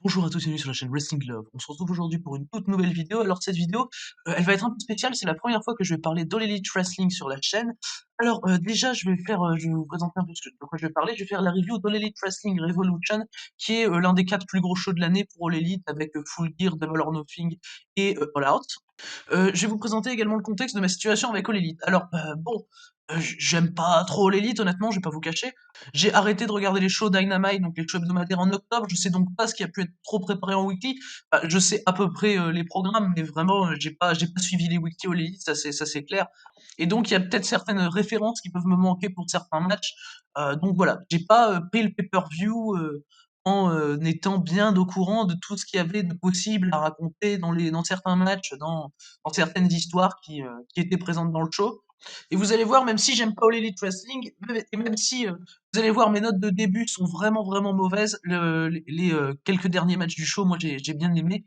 Bonjour à tous et bienvenue sur la chaîne Wrestling Love. On se retrouve aujourd'hui pour une toute nouvelle vidéo. Alors cette vidéo, elle va être un peu spéciale, c'est la première fois que je vais parler d'All Elite Wrestling sur la chaîne. Alors déjà, je vais vous présenter un peu de quoi je vais parler. Je vais faire la review d'All Elite Wrestling Revolution, qui est l'un des 4 plus gros shows de l'année pour All Elite, avec Full Gear, Double or Nothing et All Out. Je vais vous présenter également le contexte de ma situation avec All Elite. Alors, bon, j'aime pas trop All Elite, honnêtement, je vais pas vous cacher. J'ai arrêté de regarder les shows Dynamite, donc les shows hebdomadaires en octobre. Je sais donc pas ce qui a pu être trop préparé en weekly. Bah, je sais à peu près les programmes, mais vraiment, j'ai pas suivi les weekly All Elite, ça c'est clair. Et donc, il y a peut-être certaines références qui peuvent me manquer pour certains matchs. Donc voilà, j'ai pas pris le pay-per-view en étant bien au courant de tout ce qu'il y avait de possible à raconter dans certains matchs, dans certaines histoires qui étaient présentes dans le show. Et vous allez voir, même si j'aime pas All Elite Wrestling, et même si vous allez voir mes notes de début sont vraiment vraiment mauvaises, les quelques derniers matchs du show, moi j'ai bien aimé.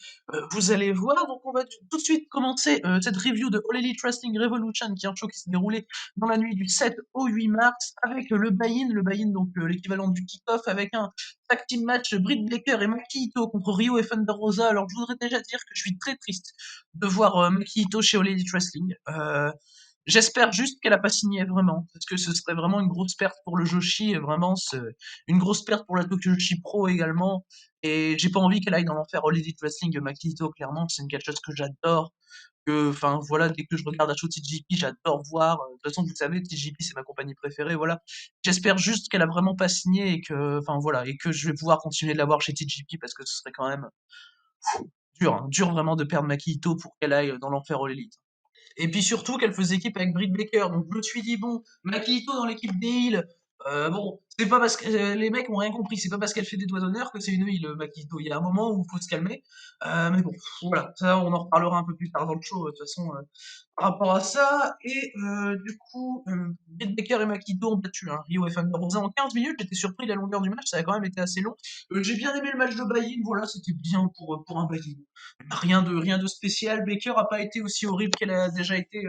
Vous allez voir, donc on va tout de suite commencer cette review de All Elite Wrestling Revolution, qui est un show qui s'est déroulé dans la nuit du 7 au 8 mars, avec le buy-in donc l'équivalent du kick-off, avec un tag team match Britt Baker et Maki Ito contre Rio et Thunder Rosa. Alors je voudrais déjà dire que je suis très triste de voir Maki Ito chez All Elite Wrestling. J'espère juste qu'elle a pas signé vraiment, parce que ce serait vraiment une grosse perte pour le Joshi, et vraiment une grosse perte pour la Tokyo Joshi Pro également. Et j'ai pas envie qu'elle aille dans l'enfer All Elite Wrestling. Makito, clairement, c'est une catcheuse que j'adore. Enfin voilà, dès que je regarde un show TJP, j'adore voir. De toute façon, vous le savez, TJP c'est ma compagnie préférée, voilà. J'espère juste qu'elle a vraiment pas signé et que, enfin voilà, et que je vais pouvoir continuer de la voir chez TJP parce que ce serait quand même dur, hein, dur vraiment de perdre Makito pour qu'elle aille dans l'enfer All Elite. Et puis surtout qu'elle faisait équipe avec Britt Baker. Donc je me suis dit, bon, Makito dans l'équipe des Heels, bon, c'est pas parce que les mecs ont rien compris, c'est pas parce qu'elle fait des doigts d'honneur que c'est une Heel, Makito. Il y a un moment où il faut se calmer. Mais bon, voilà, ça on en reparlera un peu plus tard dans le show, de toute façon, par rapport à ça. Et du coup, Britt Baker et Makito ont battu Rio et Thunder Rosa en 15 minutes. J'étais surpris de la longueur du match, ça a quand même été assez long. J'ai bien aimé le match de buy-in, voilà, c'était bien pour un buy-in. Rien de spécial. Baker a pas été aussi horrible qu'elle a déjà été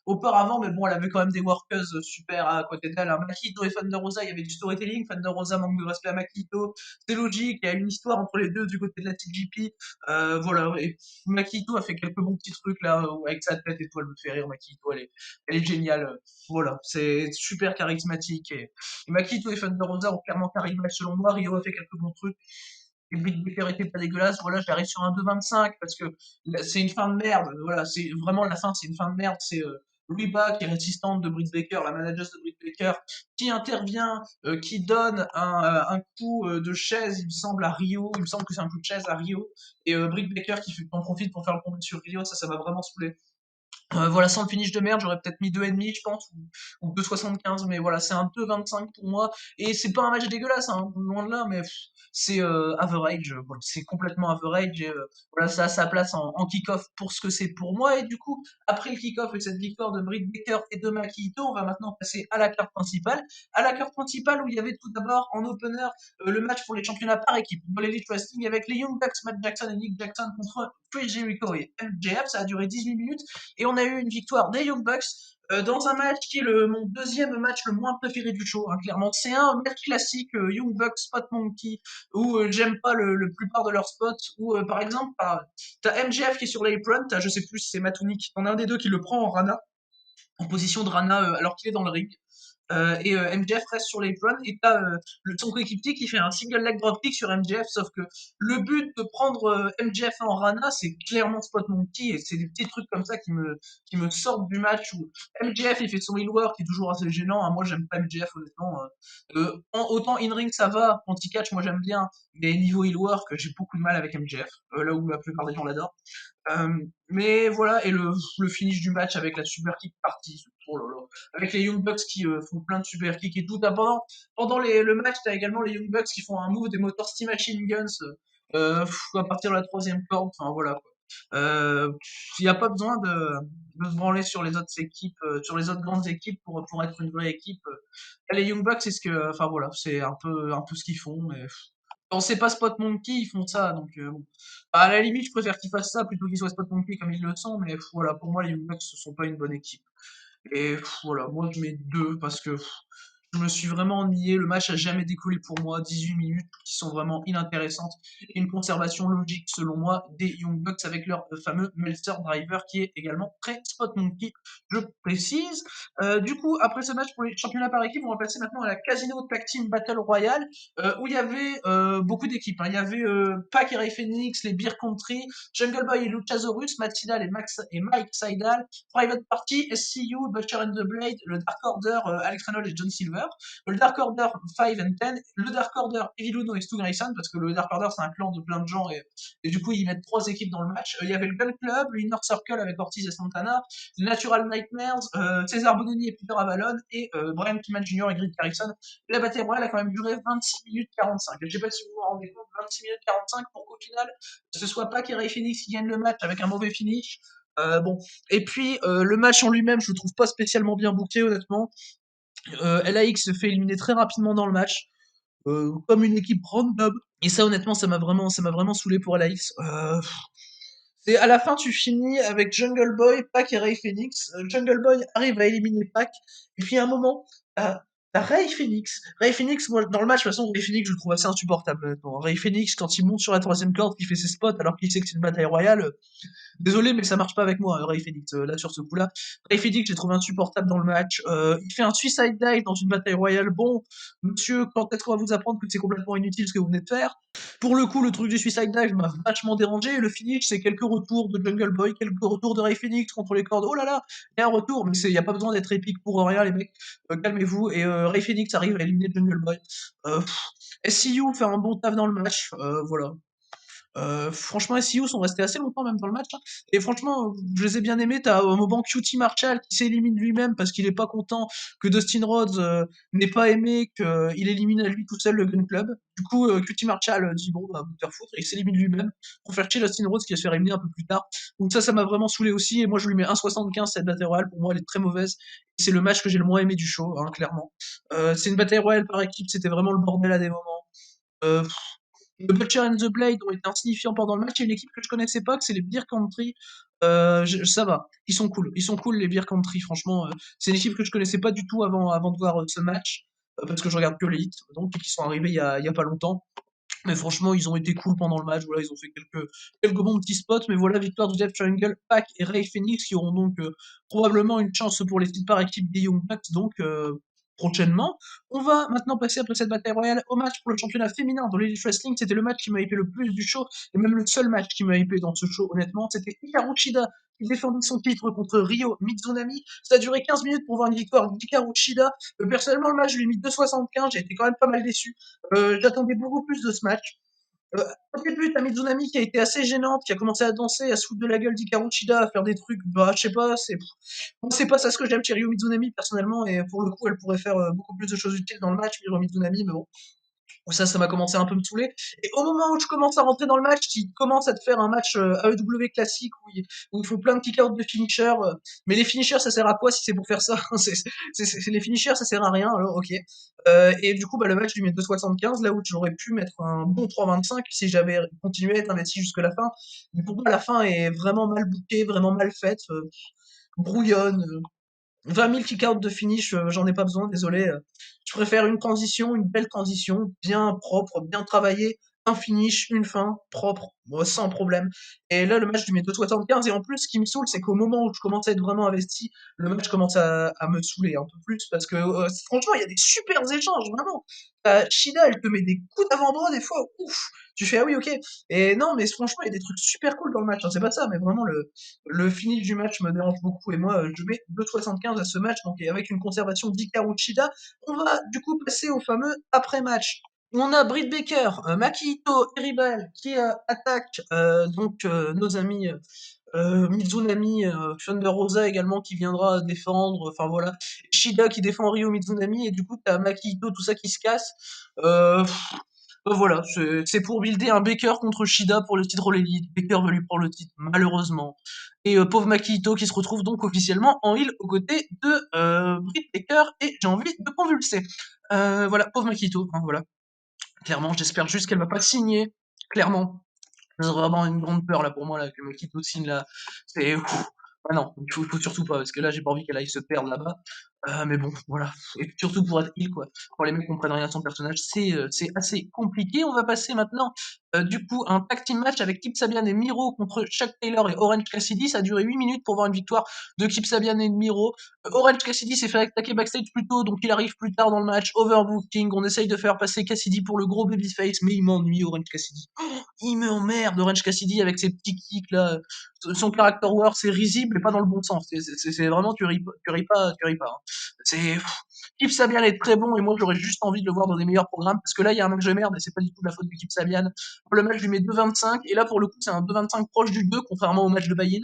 auparavant, mais bon, elle avait quand même des workers super à côté d'elle. Hein. Makito et Thunder Rosa, il y avait du storytelling. Thunder Rosa manque de respect à Makito. C'est logique, il y a une histoire entre les deux du côté de la TGP. Voilà, et Makito a fait quelques bons petits trucs là, avec sa tête et tout, elle me fait rire, Makito, elle est géniale. Voilà, c'est super charismatique. Et Makito et Thunder Rosa ont clairement charisme selon moi. Rio a fait quelques bons trucs. Et Britt Baker était pas dégueulasse, voilà, j'arrive sur un 2,25 parce que c'est une fin de merde, voilà, c'est vraiment la fin, c'est une fin de merde, c'est Reba qui est résistante de Britt Baker, la manageuse de Britt Baker, qui intervient, qui donne un coup de chaise, il me semble, à Rio, il me semble que c'est un coup de chaise à Rio, et Britt Baker en profite pour faire le combat sur Rio, ça m'a vraiment saoulé. Voilà, sans le finish de merde, j'aurais peut-être mis 2,5, je pense, ou 2,75, mais voilà, c'est un 2,25 pour moi. Et c'est pas un match dégueulasse, hein, loin de là, mais c'est average, voilà, c'est complètement average. Et, voilà, ça a sa place en kick-off pour ce que c'est pour moi. Et du coup, après le kick-off et cette victoire de Britt Baker et de Maki Ito, on va maintenant passer à la carte principale. À la carte principale où il y avait tout d'abord en opener le match pour les championnats par équipe, dans l'Elite Wrestling, avec les Young Bucks, Matt Jackson et Nick Jackson contre Chris Jericho et MJF. Ça a duré 18 minutes. Et on a eu une victoire des Young Bucks dans un match qui est mon deuxième match le moins préféré du show. Hein, clairement, c'est un match classique Young Bucks Spot Monkey où j'aime pas le plupart de leurs spots. Où par exemple, t'as MJF qui est sur l'apron, t'as je sais plus si c'est Matt ou Nick, t'en as un des deux qui le prend en Rana, en position de Rana alors qu'il est dans le ring. Et MJF reste sur l'apron et t'as son coéquipier qui fait un single leg dropkick sur MJF, sauf que le but de prendre MJF en Rana, c'est clairement Spot Monkey, et c'est des petits trucs comme ça qui me sortent du match où MJF il fait son heel work qui est toujours assez gênant. Hein. Moi j'aime pas MJF honnêtement. Autant in-ring ça va, anti-catch moi j'aime bien, mais niveau heel work j'ai beaucoup de mal avec MJF, là où la plupart des gens l'adorent. Mais voilà, et le finish du match avec la super kick partie, oh là là, avec les Young Bucks qui font plein de super kicks et tout. Pendant le match, t'as également les Young Bucks qui font un move des Motor Steam Machine Guns à partir de la troisième corde. Enfin voilà quoi. Il n'y a pas besoin de se branler sur les autres équipes, sur les autres grandes équipes pour être une vraie équipe. Les Young Bucks, c'est ce que, enfin voilà, c'est un peu ce qu'ils font. Mais quand c'est pas Spot Monkey, ils font ça, donc bon. À la limite, je préfère qu'ils fassent ça plutôt qu'ils soient Spot Monkey comme ils le sont, mais voilà, pour moi, les Young Bucks, ce sont pas une bonne équipe. Et voilà, moi je mets 2 parce que Je me suis vraiment ennuyé, le match a jamais décollé pour moi, 18 minutes qui sont vraiment inintéressantes et une conservation logique selon moi des Young Bucks avec leur fameux Meltzer Driver qui est également très spot monkey, je précise. Du coup, après ce match pour les championnats par équipe, on va passer maintenant à la Casino Tag Team Battle Royale où il y avait beaucoup d'équipes, hein. Il y avait Pac et Ray Phoenix, les Beer Country, Jungle Boy et Luchasaurus, Matt Sydal et Mike Sydal, Private Party, SCU, Butcher and the Blade, le Dark Order, Alex Reynolds et John Silver, le Dark Order 5 and 10, le Dark Order Evil Uno et Stu Grayson, parce que le Dark Order c'est un clan de plein de gens et du coup ils mettent trois équipes dans le match. Il y avait le Gun Club, le Inner Circle avec Ortiz et Santana, le Natural Nightmares, César Bononi et Peter Avalon et Brian Pillman Jr. et Grid Harrison. La bataille royale a quand même duré 26 minutes 45. Je sais pas si vous vous rendez compte, 26 minutes 45 pour qu'au final ce soit pas Ray Phoenix qui gagne le match avec un mauvais finish. Bon, et puis le match en lui-même, je le trouve pas spécialement bien booké, honnêtement. LAX se fait éliminer très rapidement dans le match, comme une équipe random. Et ça, honnêtement, ça m'a vraiment saoulé pour LAX. C'est à la fin, tu finis avec Jungle Boy, Pac et Ray Phoenix. Jungle Boy arrive à éliminer Pac, et puis à un moment, t'as Ray Phoenix. Ray Phoenix, moi, dans le match, de toute façon, Ray Phoenix, je le trouve assez insupportable, honnêtement. Ray Phoenix, quand il monte sur la troisième corde, qu'il fait ses spots, alors qu'il sait que c'est une bataille royale, désolé, mais ça marche pas avec moi, Ray Phoenix, là, sur ce coup-là. Ray Phoenix, j'ai trouvé insupportable dans le match. Il fait un suicide dive dans une bataille royale. Bon, monsieur, quand est-ce qu'on va vous apprendre que c'est complètement inutile ce que vous venez de faire? Pour le coup, le truc du suicide dive m'a vachement dérangé. Le finish, c'est quelques retours de Jungle Boy, quelques retours de Ray Phoenix contre les cordes. Oh là là, il y a un retour, mais il y a pas besoin d'être épique pour rien, les mecs. Calmez-vous. Et Ray Phoenix arrive à éliminer Jungle Boy. SCU fait un bon taf dans le match. Voilà. Franchement, SEO sont restés assez longtemps même dans le match, hein. Et franchement, je les ai bien aimés. T'as au moment QT Marshall qui s'élimine lui-même parce qu'il est pas content que Dustin Rhodes n'ait pas aimé qu'il élimine à lui tout seul le Gun Club. Du coup, QT Marshall dit bon, bah, vous faire foutre, et il s'élimine lui-même pour faire chier Dustin Rhodes qui va se faire éliminer un peu plus tard. Donc ça m'a vraiment saoulé aussi. Et moi, je lui mets 1,75 cette bataille royale. Pour moi, elle est très mauvaise. Et c'est le match que j'ai le moins aimé du show, hein, clairement. C'est une bataille royale par équipe, c'était vraiment le bordel à des moments. Euh, le Butcher and the Blade ont été insignifiants pendant le match. Il y a une équipe que je connaissais pas, que c'est les Beer Country. Ça va, ils sont cool les Beer Country. Franchement, c'est une équipe que je connaissais pas du tout avant de voir ce match, parce que je regarde que les hits, donc qui sont arrivés il y a pas longtemps. Mais franchement, ils ont été cool pendant le match. Voilà, ils ont fait quelques bons petits spots. Mais voilà, victoire du Death Triangle, Pac et Ray Phoenix qui auront donc probablement une chance pour les titres par équipe des Young Bucks. Donc, prochainement. On va maintenant passer après cette bataille royale au match pour le championnat féminin dans l'Elite Wrestling. C'était le match qui m'a hypé le plus du show. Et même le seul match qui m'a hypé dans ce show, honnêtement. C'était Hikaru Shida qui défendait son titre contre Ryo Mizunami. Ça a duré 15 minutes pour voir une victoire d'Hikaru Shida. Personnellement, le match, je lui ai mis 2,75. J'ai été quand même pas mal déçu. J'attendais beaucoup plus de ce match. Euh, Au début, t'as Mizunami qui a été assez gênante, qui a commencé à danser, à se foutre de la gueule d'Hikaru Shida, à faire des trucs, bah, je sais pas, moi, c'est pas ça ce que j'aime chez Ryo Mizunami, personnellement, et pour le coup, elle pourrait faire beaucoup plus de choses utiles dans le match, Ryo Mizunami, mais bon, ça m'a commencé un peu à me saouler. Et au moment où je commence à rentrer dans le match, qui commence à te faire un match AEW classique où il faut plein de kick-out de finishers, mais les finishers, ça sert à quoi si c'est pour faire ça? Les finishers, ça sert à rien, alors ok. Et du coup, bah, le match, je lui mets 2,75, là où j'aurais pu mettre un bon 3,25 si j'avais continué à être investi jusque la fin. Mais pour moi, la fin est vraiment mal bookée, vraiment mal faite, brouillonne. 20 000 kick-out de finish, j'en ai pas besoin, désolé. Je préfère une transition, une belle transition, bien propre, bien travaillée, un finish, une fin, propre, sans problème. Et là, le match du méthode 75, et en plus, ce qui me saoule, c'est qu'au moment où je commence à être vraiment investi, le match commence à me saouler un peu plus, parce que franchement, il y a des super échanges, vraiment. Shida, elle te met des coups d'avant-bras, des fois, ouf, tu fais, ah oui, ok. Et non, mais franchement, il y a des trucs super cool dans le match, hein, c'est pas ça, mais vraiment, le finish du match me dérange beaucoup et moi je mets 2,75 à ce match, donc et avec une conservation d'Hikaru Shida. On va du coup passer au fameux après-match. On a Britt Baker, Maki Ito et Ribal qui attaquent nos amis Mizunami, Thunder Rosa également qui viendra défendre, enfin voilà, Shida qui défend Ryo Mizunami et du coup t'as Maki Ito, tout ça qui se casse. Euh, voilà, c'est pour builder un Baker contre Shida pour le titre All Elite. Baker veut lui prendre le titre, malheureusement. Et pauvre Makito qui se retrouve donc officiellement en heel aux côtés de Britt Baker et j'ai envie de convulser. Voilà, pauvre Makito, hein, voilà. Clairement, j'espère juste qu'elle va pas signer. Clairement. C'est vraiment une grande peur là pour moi là, que Makito signe là. C'est. Ah non, faut surtout pas, parce que là, j'ai pas envie qu'elle aille se perdre là-bas. Mais bon, voilà. Et puis surtout pour être heal, quoi. Quand les mecs comprennent rien à son personnage, c'est assez compliqué. On va passer maintenant, du coup, à un tag team match avec Kip Sabian et Miro contre Chuck Taylor et Orange Cassidy. Ça a duré 8 minutes pour voir une victoire de Kip Sabian et de Miro. Orange Cassidy s'est fait attaquer backstage plus tôt, donc il arrive plus tard dans le match. Overbooking, on essaye de faire passer Cassidy pour le gros babyface, mais il m'ennuie, Orange Cassidy. Il m'emmerde, Orange Cassidy, avec ses petits kicks là. Son character war, c'est risible, mais pas dans le bon sens. C'est vraiment, tu ris pas. Hein. C'est, Kip Sabian est très bon, et moi j'aurais juste envie de le voir dans des meilleurs programmes, parce que là il y a un match de merde, et c'est pas du tout de la faute de Kip Sabian. Le match lui met 2,25, et là pour le coup c'est un 2,25 proche du 2, contrairement au match de Bayin.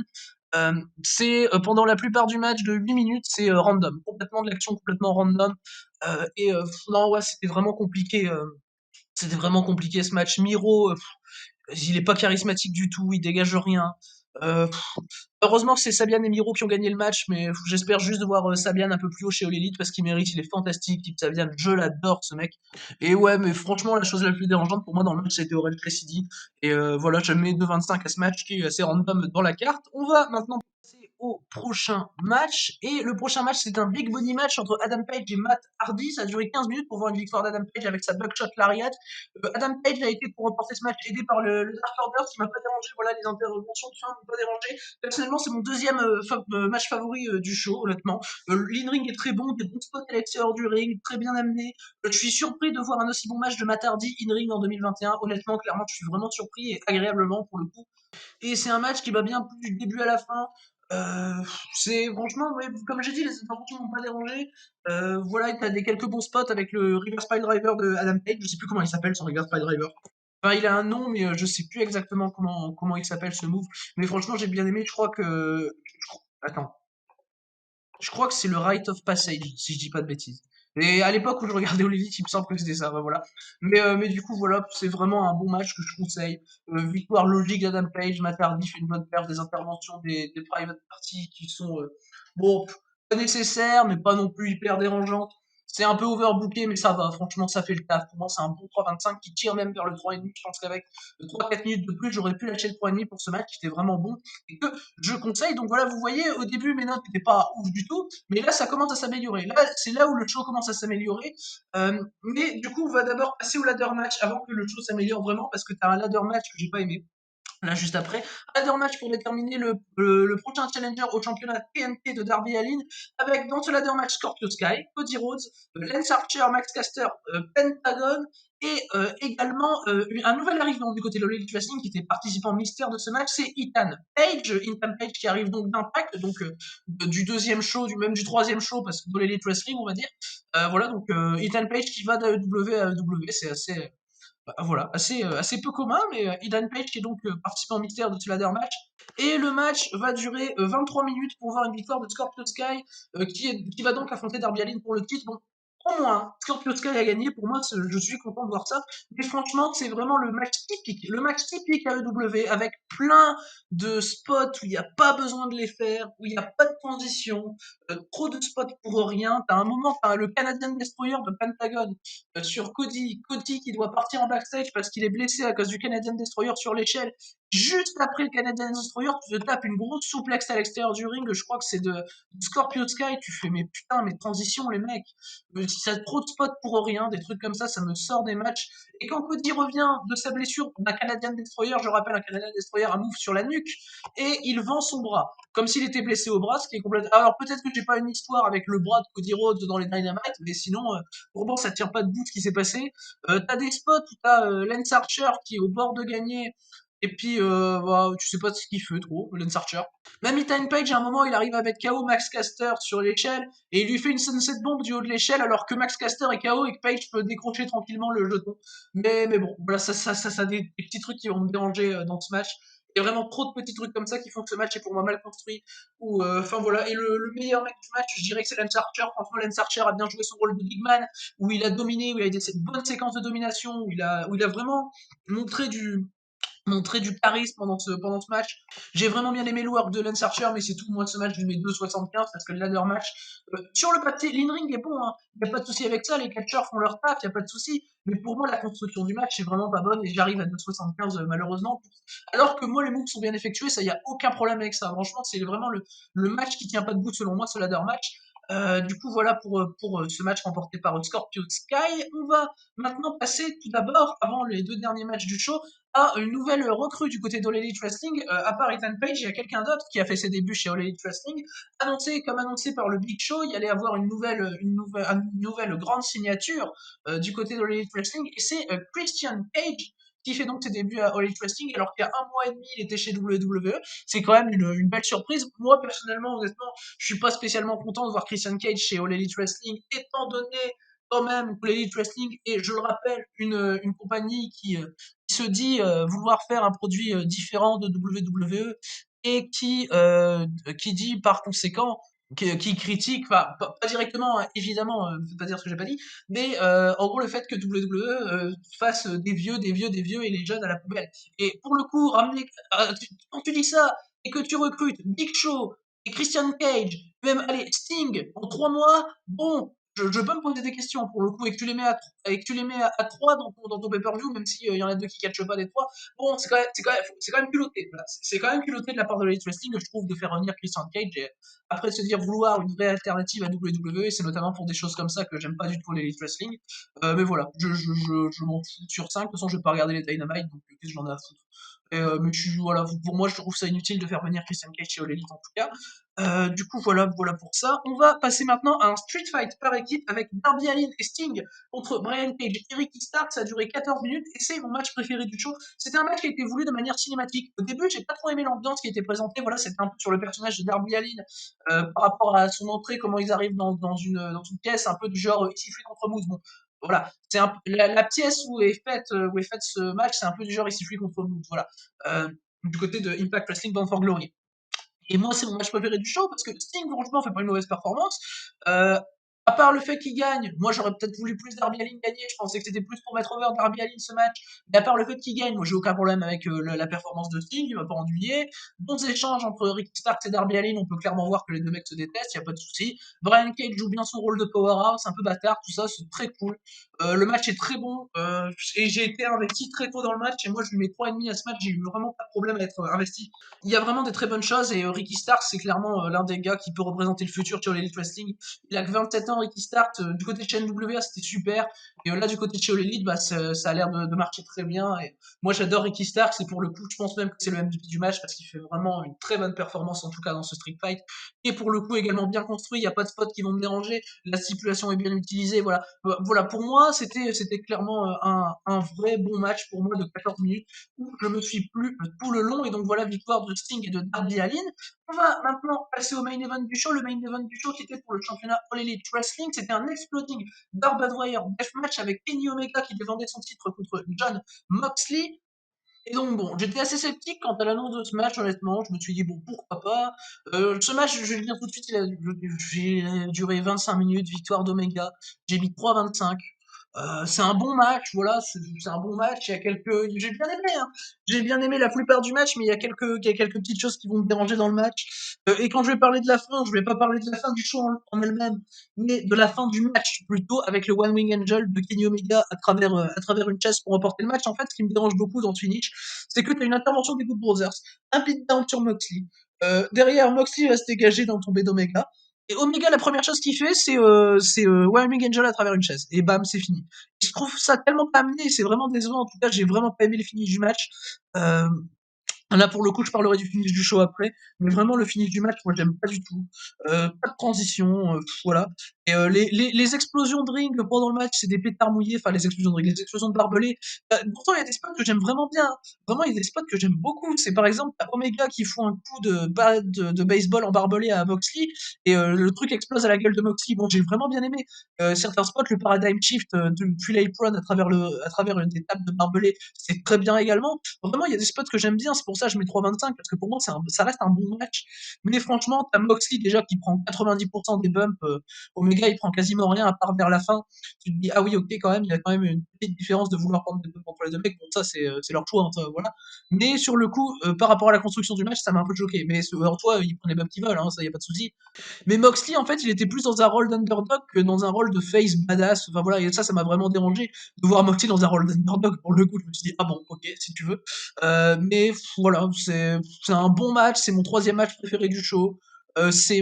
C'est pendant la plupart du match de 8 minutes, c'est random, complètement de l'action complètement random. Non, ouais, c'était vraiment compliqué ce match. Miro, il est pas charismatique du tout, il dégage rien. Euh, Heureusement que c'est Sabian et Miro qui ont gagné le match, mais j'espère juste de voir Sabian un peu plus haut chez All Elite parce qu'il mérite, il est fantastique. Type Sabian, je l'adore ce mec. Et ouais, mais franchement, la chose la plus dérangeante pour moi dans le match, c'était Orange Cassidy. Et voilà, je mets 2,25 à ce match qui est assez random dans la carte. On va maintenant passer au prochain match. Et le prochain match, c'est un big body match entre Adam Page et Matt Hardy. Ça a duré 15 minutes pour voir une victoire d'Adam Page avec sa buckshot lariat. Adam Page a été pour remporter ce match aidé par le Dark Order, ce qui m'a pas dérangé. Voilà, les interventions de fin m'ont pas dérangé. Personnellement, c'est mon deuxième match favori du show, honnêtement. L'in-ring est très bon, des bons spots à l'extérieur du ring, très bien amené. Je suis surpris de voir un aussi bon match de Matt Hardy in-ring en 2021. Honnêtement, clairement, je suis vraiment surpris et agréablement pour le coup. Et c'est un match qui va bien plus du début à la fin. C'est franchement, ouais, comme j'ai dit, les interventions m'ont pas dérangé. Voilà, t'as des quelques bons spots avec le Reverse Pile Driver de Adam Page. Je sais plus comment il s'appelle son Reverse Pile Driver. Enfin, il a un nom, mais je sais plus exactement comment il s'appelle ce move. Mais franchement, j'ai bien aimé. Je crois que. Attends. Je crois que c'est le Rite of Passage, si je dis pas de bêtises. Et à l'époque où je regardais All Elite, il me semble que c'était ça, bah voilà. Mais du coup, voilà, c'est vraiment un bon match que je conseille. Victoire logique d'Adam Page, Matt Hardy fait une bonne perte, des interventions des private parties qui sont, bon, pas nécessaires, mais pas non plus hyper dérangeantes. C'est un peu overbooké, mais ça va, franchement, ça fait le taf. Pour moi, c'est un bon 3,25 qui tire même vers le 3,5. Je pense qu'avec 3-4 minutes de plus, j'aurais pu lâcher le 3,5 pour ce match qui était vraiment bon. Et que je conseille. Donc voilà, vous voyez, au début, mes notes n'étaient pas ouf du tout, mais là, ça commence à s'améliorer. Là, c'est là où le show commence à s'améliorer. Mais du coup, on va d'abord passer au ladder match avant que le show s'améliore vraiment, parce que tu as un ladder match que j'ai pas aimé. Là, juste après, ladder match pour déterminer le prochain challenger au championnat TNT de Darby Allin, avec dans ce ladder match Scorpio Sky, Cody Rhodes, Lance Archer, Max Caster, Pentagon, et également un nouvel arrivant du côté de l'Elite Wrestling qui était participant mystère de ce match, c'est Ethan Page qui arrive donc d'Impact, donc du deuxième show, même du troisième show, parce que de l'Elite Wrestling, on va dire. Voilà, donc Ethan Page qui va d'AEW à AEW, c'est assez, bah, voilà, assez peu commun, mais Ethan Page qui est donc participant mystère de ce ladder match. Et le match va durer 23 minutes pour voir une victoire de Scorpio Sky qui va donc affronter Darby Allin pour le titre. Bon, au moins, Scorpio Sky a gagné. Pour moi, je suis content de voir ça. Mais franchement, c'est vraiment le match typique. Le match typique AEW avec plein de spots où il n'y a pas besoin de les faire, où il n'y a pas de transition, trop de spots pour rien. T'as un moment, t'as le Canadian Destroyer de Pentagon sur Cody qui doit partir en backstage parce qu'il est blessé à cause du Canadian Destroyer sur l'échelle. Juste après le Canadian Destroyer, tu te tapes une grosse souplex à l'extérieur du ring. Je crois que c'est de Scorpio Sky. Tu fais, mais putain, mes transitions, les mecs. Si ça a trop de spots pour rien, des trucs comme ça me sort des matchs. Et quand Cody revient de sa blessure d'un Canadian Destroyer, je rappelle, un Canadian Destroyer, un move sur la nuque, et il vend son bras. Comme s'il était blessé au bras, ce qui est complètement. Alors peut-être que j'ai pas une histoire avec le bras de Cody Rhodes dans les Dynamite, mais sinon, pour moi, ça tient pas debout ce qui s'est passé. T'as des spots où t'as Lance Archer qui est au bord de gagner, et puis bah, tu sais pas ce qu'il fait trop, Lance Archer. Même Ethan Page, à un moment, il arrive avec KO Max Caster sur l'échelle, et il lui fait une sunset bomb du haut de l'échelle, alors que Max Caster est KO et que Page peut décrocher tranquillement le jeton. Mais bon, voilà, ça des petits trucs qui vont me déranger dans ce match. Il y a vraiment trop de petits trucs comme ça qui font que ce match est pour moi mal construit. Enfin voilà, et le meilleur mec du match, je dirais que c'est Lance Archer. Franchement, Lance Archer a bien joué son rôle de big man, où il a dominé, où il a eu cette bonne séquence de domination, où il a vraiment montré montrer du charisme pendant ce match. J'ai vraiment bien aimé le work de Lance Archer, mais c'est tout. Moi, ce match, je lui mets 2,75 parce que le ladder match, sur le papier, l'in-ring est bon, hein. Il n'y a pas de souci avec ça. Les catcheurs font leur taf, il n'y a pas de souci. Mais pour moi, la construction du match est vraiment pas bonne et j'arrive à 2,75 malheureusement. Alors que moi, les moves sont bien effectués, ça, il n'y a aucun problème avec ça. Franchement, c'est vraiment le match qui tient pas debout selon moi, ce ladder match. Du coup, voilà pour ce match remporté par Scorpio Sky. On va maintenant passer tout d'abord, avant les deux derniers matchs du show, à une nouvelle recrue du côté d'All Elite Wrestling. À part Ethan Page, il y a quelqu'un d'autre qui a fait ses débuts chez All Elite Wrestling. Comme annoncé par le Big Show, il y allait avoir une nouvelle grande signature du côté d'All Elite Wrestling, et c'est Christian Cage qui fait donc ses débuts à All Elite Wrestling, alors qu'il y a un mois et demi, il était chez WWE. C'est quand même une belle surprise. Moi, personnellement, honnêtement, je suis pas spécialement content de voir Christian Cage chez All Elite Wrestling, étant donné quand même que l'Elite Wrestling est, je le rappelle, une compagnie qui se dit vouloir faire un produit différent de WWE et qui dit par conséquent qui critique, enfin, pas directement, hein, évidemment, je vais pas dire ce que j'ai pas dit, mais en gros le fait que WWE fasse des vieux et les jeunes à la poubelle. Et pour le coup, quand tu dis ça et que tu recrutes Big Show et Christian Cage, même allez Sting en 3 mois, bon, je peux me poser des questions pour le coup, et que tu les mets et que tu les mets à 3 dans ton pay-per-view, même s'il y en a deux qui catchent pas des trois, bon, c'est quand même culotté. Voilà. C'est quand même culotté de la part de l'Elite Wrestling, je trouve, de faire revenir Christian Cage et après de se dire vouloir une vraie alternative à WWE, c'est notamment pour des choses comme ça que j'aime pas du tout l'Elite Wrestling. Mais voilà, je m'en fous sur 5. De toute façon, je vais pas regarder les Dynamite, donc qu'est-ce que j'en ai à foutre. Mais voilà, pour moi, je trouve ça inutile de faire venir Christian Cage chez All Elite en tout cas. Du coup, voilà pour ça. On va passer maintenant à un street fight par équipe avec Darby Allin et Sting contre Brian Cage et Ricky Starks. Ça a duré 14 minutes et c'est mon match préféré du show. C'était un match qui a été voulu de manière cinématique. Au début, j'ai pas trop aimé l'ambiance qui était présentée. Voilà, c'était un peu sur le personnage de Darby Allin par rapport à son entrée, comment ils arrivent dans une pièce un peu du genre ici Free contre Moose. Bon, voilà, la pièce où est faite ce match, c'est un peu du genre ici Free contre Moose. Voilà, du côté de Impact Wrestling Bound for Glory. Et moi, c'est mon match préféré du show parce que Sting, franchement, fait pas une mauvaise performance. Euh, à part le fait qu'il gagne, moi j'aurais peut-être voulu plus Darby Allin gagner. Je pensais que c'était plus pour mettre over Darby Allin ce match. Mais à part le fait qu'il gagne, moi j'ai aucun problème avec la performance de Sting, il m'a pas ennuyé. Bons échanges entre Ricky Starks et Darby Allin, on peut clairement voir que les deux mecs se détestent, y a pas de souci. Brian Cage joue bien son rôle de powerhouse, un peu bâtard, tout ça, c'est très cool. Le match est très bon et j'ai été investi très tôt dans le match et moi je lui mets 3,5 à ce match, j'ai eu vraiment pas de problème à être investi. Il y a vraiment des très bonnes choses et Ricky Starks, c'est clairement l'un des gars qui peut représenter le futur sur l'Elite Wrestling. Il a que 27 ans, Ricky Starks. Du côté de chez NWA, c'était super. Et là, du côté de chez All Elite, bah, ça a l'air de marcher très bien. Et moi, j'adore Ricky Starks et pour le coup, je pense même que c'est le MVP du match parce qu'il fait vraiment une très bonne performance, en tout cas dans ce Street Fight. Et pour le coup, également bien construit. Il n'y a pas de spots qui vont me déranger. La stipulation est bien utilisée. Voilà, pour moi, c'était clairement un vrai bon match pour moi de 14 minutes où je me suis plu tout le long. Et donc voilà, victoire de Sting et de Darby Allin. On va maintenant passer au main event du show. Le main event du show qui était pour le championnat All Elite Wrestling. C'était un exploding Barbed Wire Deathmatch avec Kenny Omega qui défendait son titre contre John Moxley. Et donc bon, j'étais assez sceptique quant à l'annonce de ce match, honnêtement. Je me suis dit, bon, pourquoi pas. Ce match, je vais le dire tout de suite, j'ai duré 25 minutes, victoire d'Omega. J'ai mis 3,25. C'est un bon match, voilà, c'est un bon match. Il y a j'ai bien aimé, hein. J'ai bien aimé la plupart du match, mais il y a quelques petites choses qui vont me déranger dans le match. Et quand je vais parler de la fin, je vais pas parler de la fin du show en elle-même, mais de la fin du match plutôt, avec le One Wing Angel de Kenny Omega à travers une chaise pour remporter le match. En fait, ce qui me dérange beaucoup dans ce finish, c'est que tu as une intervention des Good Brothers, un beatdown sur Moxley. Derrière, Moxley va se dégager dans tomber d'Omega. Et Omega, la première chose qu'il fait, c'est Wyoming Angel à travers une chaise. Et bam, c'est fini. Je trouve ça tellement pas amené, c'est vraiment décevant. En tout cas, j'ai vraiment pas aimé le finish du match. Euh, Là, pour le coup, je parlerai du finish du show après, mais vraiment le finish du match, moi, j'aime pas du tout. Pas de transition, voilà. Et les explosions de ring pendant le match, c'est des pétards mouillés, enfin les explosions de ring, les explosions de barbelés. Pourtant, il y a des spots que j'aime vraiment bien, hein. Vraiment, il y a des spots que j'aime beaucoup. C'est par exemple Omega qui fout un coup de baseball en barbelé à Moxley, et le truc explose à la gueule de Moxley. Bon, j'ai vraiment bien aimé. Certains spots, le paradigm shift depuis l'apron à travers des tables de barbelé, c'est très bien également. Vraiment, il y a des spots que j'aime bien, c'est pour ça que je mets 3,25, parce que pour moi, ça reste un bon match. Mais franchement, t'as Moxley déjà qui prend 90% des bumps, Omega Omega, il prend quasiment rien à part vers la fin. Tu te dis, ah oui, ok, quand même, il y a quand même une petite différence de vouloir prendre des points contre les deux mecs. Bon, ça, c'est leur choix, hein, voilà. Mais sur le coup, par rapport à la construction du match, ça m'a un peu choqué. Mais en toi, ils prennent les mêmes qui veulent, hein, ça, y a pas de souci. Mais Moxley, en fait, il était plus dans un rôle d'underdog que dans un rôle de face badass. Enfin voilà, et ça m'a vraiment dérangé de voir Moxley dans un rôle d'underdog. Pour le coup, je me suis dit, ah bon, ok, si tu veux. Mais voilà, c'est un bon match, c'est mon troisième match préféré du show. C'est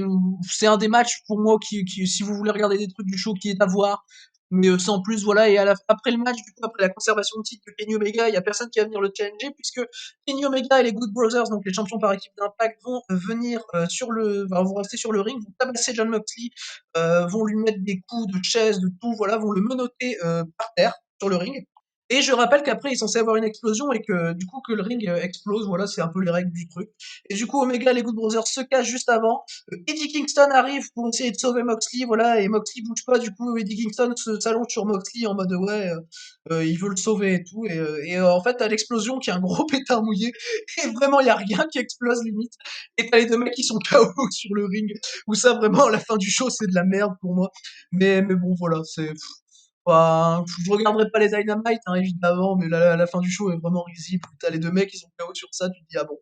un des matchs pour moi si vous voulez regarder des trucs du show, qui est à voir. Mais sans plus, voilà. Et après le match, du coup, après la conservation de titre de Kenny Omega, il y a personne qui va venir le challenger, puisque Kenny Omega et les Good Brothers, donc les champions par équipe d'Impact, vont venir vont rester sur le ring, vont tabasser John Moxley, vont lui mettre des coups de chaise, de tout, voilà, vont le menotter par terre sur le ring. Et je rappelle qu'après, il est censé avoir une explosion et que du coup que le ring explose, voilà, c'est un peu les règles du truc. Et du coup, Omega et les Good Brothers se cachent juste avant. Eddie Kingston arrive pour essayer de sauver Moxley, voilà, et Moxley bouge pas, du coup Eddie Kingston s'allonge sur Moxley en mode ouais, il veut le sauver et tout, en fait t'as l'explosion qui est un gros pétard mouillé, et vraiment il y a rien qui explose limite, et t'as les deux mecs qui sont KO sur le ring, où ça vraiment à la fin du show c'est de la merde pour moi, mais bon voilà, enfin, je regarderai pas les Dynamite hein, évidemment, mais la fin du show est vraiment risible, t'as les deux mecs qui sont KO sur ça, tu te dis ah bon,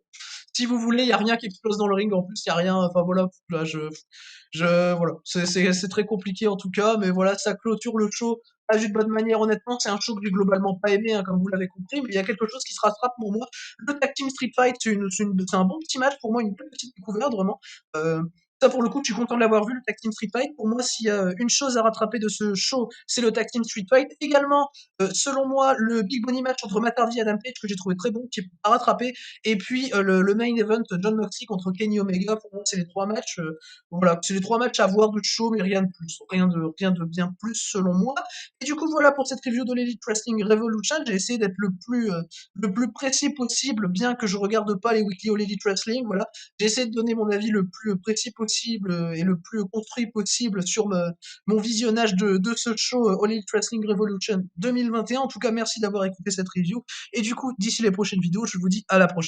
si vous voulez, il y a rien qui explose dans le ring. En plus, il y a rien. Enfin voilà, là, voilà, c'est très compliqué en tout cas, mais voilà, ça clôture le show pas d'une bonne manière. Honnêtement, c'est un show que j'ai globalement pas aimé, hein, comme vous l'avez compris, mais il y a quelque chose qui se rattrape pour moi. Le Tag Team Street Fight, c'est un bon petit match pour moi, une petite découverte vraiment. Euh, Ça pour le coup, je suis content de l'avoir vu, le Tag Team Street Fight. Pour moi, s'il y a une chose à rattraper de ce show, c'est le Tag Team Street Fight. Également, selon moi, le Big Bunny match entre Matt Hardy et Adam Page que j'ai trouvé très bon, qui est à rattraper. Et puis le main event, John Moxley contre Kenny Omega, pour moi c'est les trois matchs, voilà, c'est les trois matchs à voir de show, mais rien de plus, rien de bien plus selon moi. Et du coup voilà pour cette review de l'Elite Wrestling Revolution, j'ai essayé d'être le plus précis possible, bien que je regarde pas les weekly All Elite Wrestling, voilà, j'ai essayé de donner mon avis le plus précis possible et le plus construit possible sur mon visionnage de ce show All Elite Wrestling Revolution 2021. En tout cas, merci d'avoir écouté cette review. Et du coup, d'ici les prochaines vidéos, je vous dis à la prochaine.